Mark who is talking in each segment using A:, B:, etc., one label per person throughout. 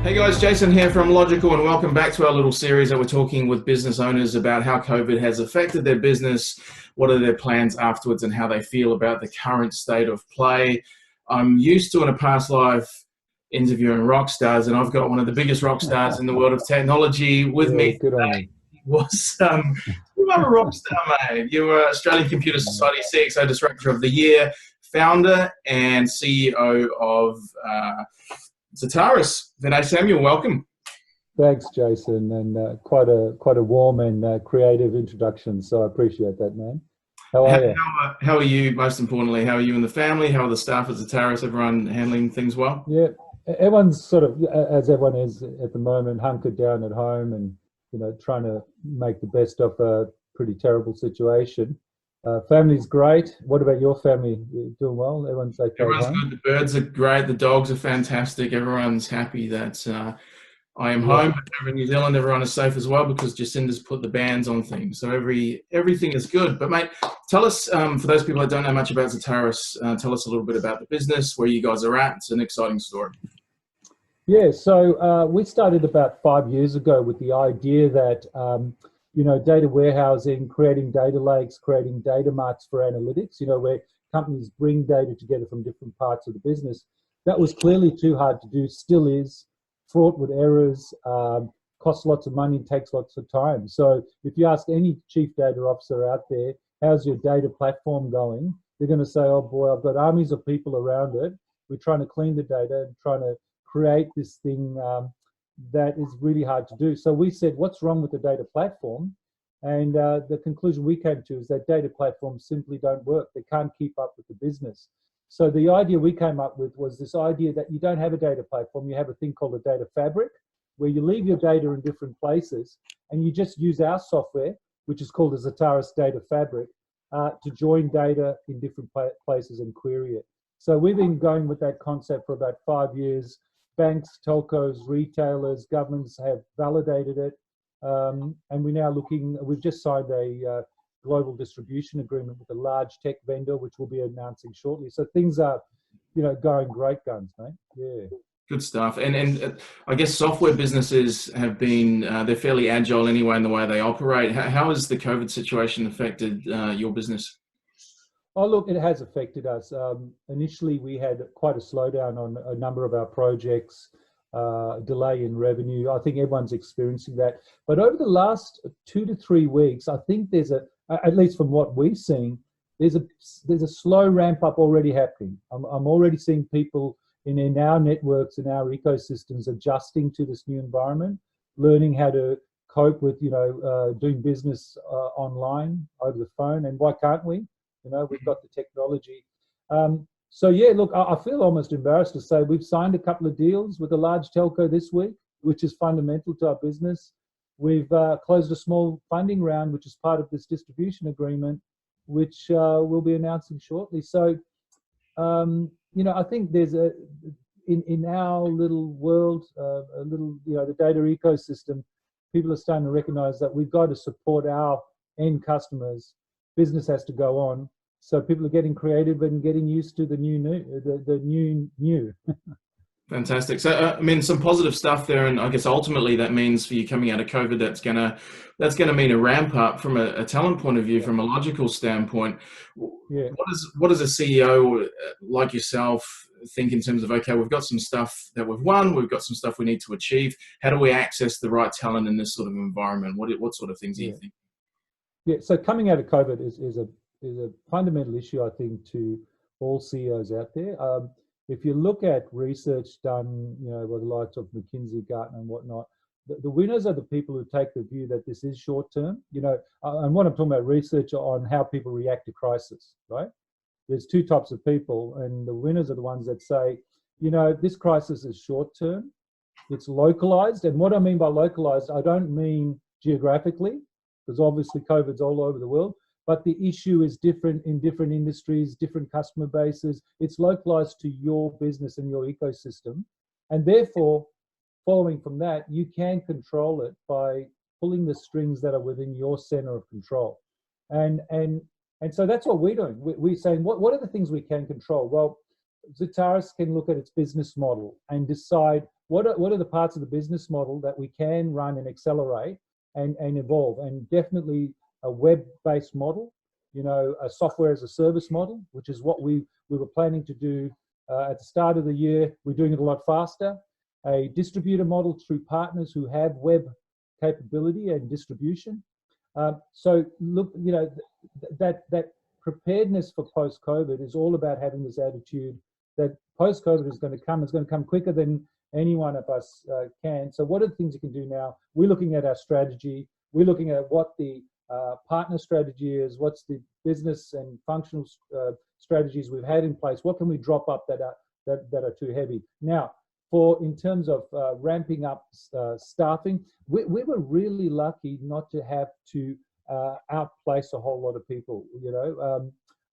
A: Hey guys, Jason here from Logical, and welcome back to our little series that we're talking with business owners about how COVID has affected their business, what are their plans afterwards, and how they feel about the current state of play. I'm used to, in a past life, interviewing rock stars, and I've got one of the biggest rock stars in the world of technology with me
B: Good on you.
A: today. You are a rock star, mate. You were Australian Computer Society CXO Disruptor of the Year, founder and CEO of Zetaris. Vinay Samuel, welcome.
B: Thanks, Jason, and quite a warm and creative introduction. So I appreciate that, man. How
A: How,
B: are you?
A: how are you, most importantly? How are you and the family? How are the staff at Zetaris? Everyone handling things well?
B: Yeah, everyone's sort of, as everyone is at the moment, hunkered down at home and trying to make the best of a pretty terrible situation. Family's great. What about your family? You doing well? Everyone's okay at
A: Everyone's
B: home?
A: good. The birds are great. The dogs are fantastic. Everyone's happy that I am
B: Yeah.
A: home. But over in New Zealand, everyone is safe as well because Jacinda's put the bans on things. So everything is good. But mate, tell us, for those people that don't know much about Zetaris, tell us a little bit about the business, where you guys are at. It's an exciting story.
B: Yeah, so we started about 5 years ago with the idea that, data warehousing, creating data lakes, creating data marts for analytics, where companies bring data together from different parts of the business. That was clearly too hard to do, still is, fraught with errors, costs lots of money, takes lots of time. So if you ask any chief data officer out there, how's your data platform going? They're going to say, oh boy, I've got armies of people around it. We're trying to clean the data and trying to create this thing that is really hard to do. So we said, what's wrong with the data platform? And the conclusion we came to is that data platforms simply don't work. They can't keep up with the business. So the idea we came up with was this idea that you don't have a data platform, you have a thing called a data fabric, where you leave your data in different places and you just use our software, which is called a Zetaris Data Fabric, to join data in different places and query it. So we've been going with that concept for about 5 years. Banks, telcos, retailers, governments have validated it. And we've just signed a global distribution agreement with a large tech vendor, which we'll be announcing shortly. So things are, going great guns, mate. Yeah.
A: Good stuff. And I guess software businesses have been, they're fairly agile anyway in the way they operate. How has the COVID situation affected your business?
B: Oh, look, it has affected us. Initially, we had quite a slowdown on a number of our projects, delay in revenue. I think everyone's experiencing that. But over the last 2 to 3 weeks, I think there's at least from what we've seen, there's a slow ramp up already happening. I'm already seeing people in our networks, in our ecosystems, adjusting to this new environment, learning how to cope with, doing business online over the phone. And why can't we? We've got the technology. So yeah, look, I feel almost embarrassed to say we've signed a couple of deals with a large telco this week, which is fundamental to our business. We've closed a small funding round, which is part of this distribution agreement, which we'll be announcing shortly. So, I think there's in our little world, the data ecosystem, people are starting to recognize that we've got to support our end customers. Business has to go on. So people are getting creative and getting used to the new.
A: Fantastic. So, some positive stuff there, and I guess ultimately that means for you coming out of COVID, that's gonna mean a ramp up from a talent point of view,
B: Yeah.
A: from a logical standpoint.
B: Yeah.
A: What does a CEO like yourself think in terms of, okay, we've got some stuff that we've won, we've got some stuff we need to achieve. How do we access the right talent in this sort of environment? What sort of things do you think?
B: Yeah. So coming out of COVID is a fundamental issue, I think, to all CEOs out there. If you look at research done, by the likes of McKinsey, Gartner, and whatnot, the winners are the people who take the view that this is short term. And what I'm talking about, research on how people react to crisis, right? There's two types of people, and the winners are the ones that say, this crisis is short term, it's localized. And what I mean by localized, I don't mean geographically, because obviously COVID's all over the world, but the issue is different in different industries, different customer bases. It's localized to your business and your ecosystem. And therefore, following from that, you can control it by pulling the strings that are within your center of control. And so that's what we're doing. We're saying, what are the things we can control? Well, Zetaris can look at its business model and decide what are the parts of the business model that we can run and accelerate and evolve, and definitely a web-based model, a software as a service model, which is what we were planning to do at the start of the year. We're doing it a lot faster. A distributor model through partners who have web capability and distribution. So look, that preparedness for post-COVID is all about having this attitude that post-COVID is going to come. It's going to come quicker than any one of us can. So what are the things you can do now? We're looking at our strategy. We're looking at what the partner strategy is, what's the business and functional strategies we've had in place. What can we drop up that are too heavy? Now, in terms of ramping up staffing, we were really lucky not to have to outplace a whole lot of people,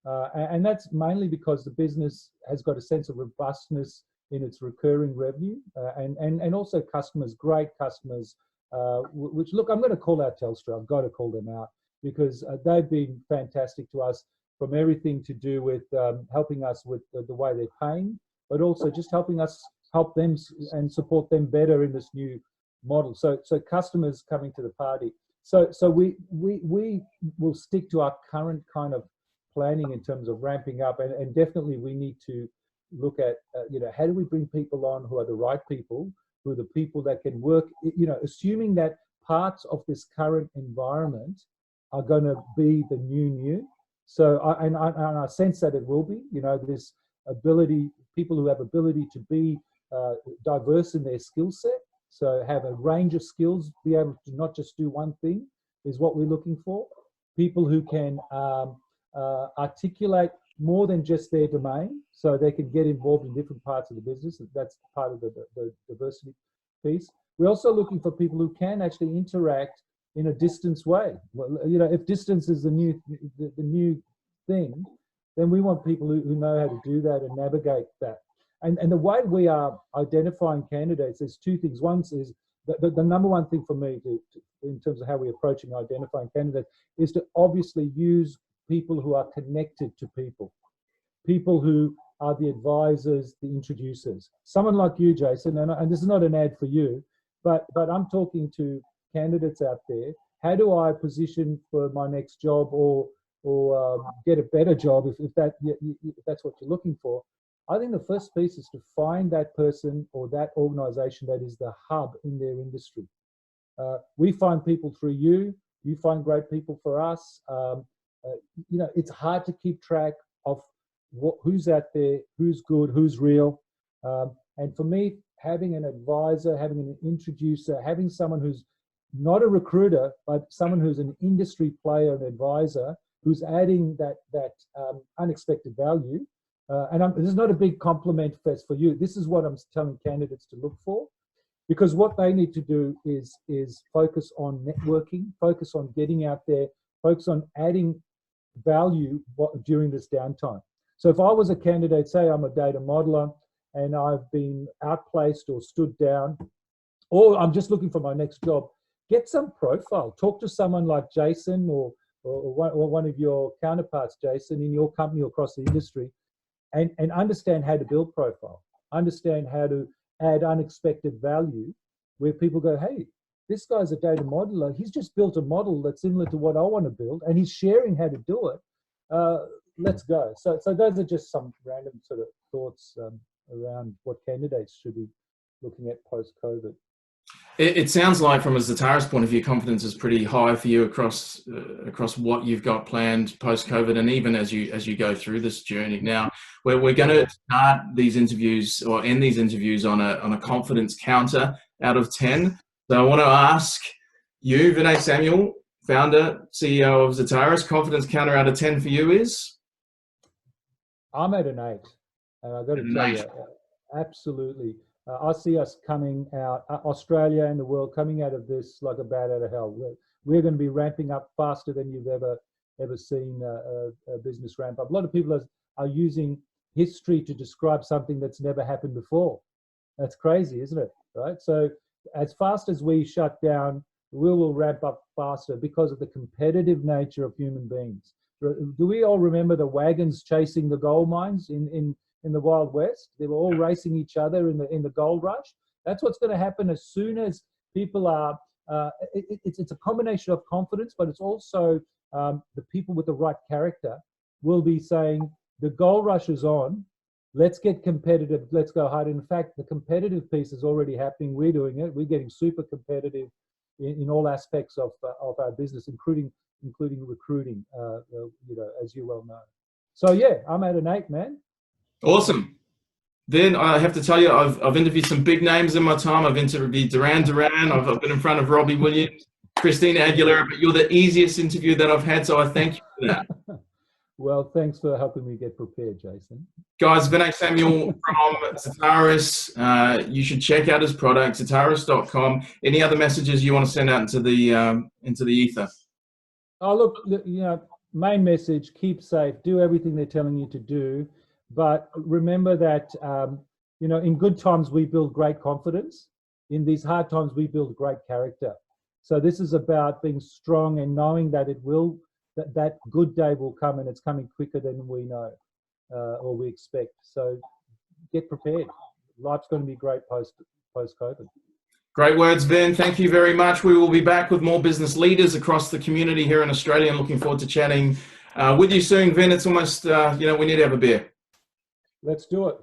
B: and that's mainly because the business has got a sense of robustness in its recurring revenue, and also customers, great customers, which, look, I'm going to call out Telstra. I've got to call them out because they've been fantastic to us, from everything to do with helping us with the way they're paying, but also just helping us help them and support them better in this new model. So customers coming to the party. So we will stick to our current kind of planning in terms of ramping up, and definitely we need to look at how do we bring people on who are the right people, who are the people that can work, assuming that parts of this current environment are going to be the new. So I sense that it will be, this ability, people who have ability to be diverse in their skill set, so have a range of skills, be able to not just do one thing is what we're looking for. People who can articulate more than just their domain, so they can get involved in different parts of the business. That's part of the diversity piece. We're also looking for people who can actually interact in a distance way. Well, if distance is the new thing, then we want people who know how to do that and navigate that. And the way we are identifying candidates, there's two things. One is the number one thing for me in terms of how we're approaching identifying candidates is to obviously use people who are connected to people who are the advisors, the introducers. Someone like you, Jason, and this is not an ad for you, but I'm talking to candidates out there. How do I position for my next job or get a better job if that's what you're looking for? I think the first piece is to find that person or that organization that is the hub in their industry. We find people through you. You find great people for us. It's hard to keep track of who's out there, who's good, who's real. And for me, having an advisor, having an introducer, having someone who's not a recruiter, but someone who's an industry player, an advisor, who's adding that unexpected value. This is not a big compliment fest for you. This is what I'm telling candidates to look for, because what they need to do is focus on networking, focus on getting out there, focus on adding value during this downtime. So if I was a candidate, say I'm a data modeler and I've been outplaced or stood down, or I'm just looking for my next job, get some profile. Talk to someone like Jason or one of your counterparts, Jason, in your company or across the industry, and understand how to build profile, understand how to add unexpected value, where people go, hey, this guy's a data modeler. He's just built a model that's similar to what I want to build, and he's sharing how to do it. Let's go. So those are just some random sort of thoughts around what candidates should be looking at post-COVID.
A: It sounds like, from a Zetaris point of view, confidence is pretty high for you across what you've got planned post-COVID, and even as you go through this journey. Now, we're going to start these interviews or end these interviews on a confidence counter out of 10. So I want to ask you, Vinay Samuel, founder, CEO of Zetaris, confidence counter out of 10 for you is?
B: I'm at an 8, and I've got to tell you, absolutely. I see us coming out, Australia and the world coming out of this like a bat out of hell. We're going to be ramping up faster than you've ever seen a business ramp up. A lot of people are using history to describe something that's never happened before. That's crazy, isn't it? Right? So as fast as we shut down, we will ramp up faster because of the competitive nature of human beings. Do we all remember the wagons chasing the gold mines in the Wild West? They were all racing each other in the gold rush. That's what's going to happen as soon as people are, it's a combination of confidence, but it's also the people with the right character will be saying, the gold rush is on, let's get competitive, let's go hard. In fact, the competitive piece is already happening. We're doing it. We're getting super competitive in all aspects of our business, including recruiting, as you well know. So yeah, I'm at an 8, man.
A: Awesome. Then I have to tell you, I've interviewed some big names in my time. I've interviewed Duran Duran. I've been in front of Robbie Williams, Christina Aguilera, but you're the easiest interview that I've had, so I thank you for that.
B: Well, thanks for helping me get prepared, Jason.
A: Guys, Vinay Samuel from Zetaris. You should check out his product, Zetaris.com. Any other messages you want to send out into the ether?
B: Oh, look, main message, keep safe, do everything they're telling you to do. But remember that, in good times, we build great confidence. In these hard times, we build great character. So this is about being strong and knowing that that good day will come, and it's coming quicker than we know or we expect. So get prepared. Life's going to be great post-COVID.
A: Great words, Vin. Thank you very much. We will be back with more business leaders across the community here in Australia. I'm looking forward to chatting with you soon, Vin. It's almost, we need to have a beer.
B: Let's do it.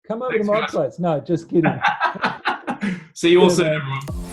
B: Come over to my place. No, just kidding.
A: See you all soon, everyone.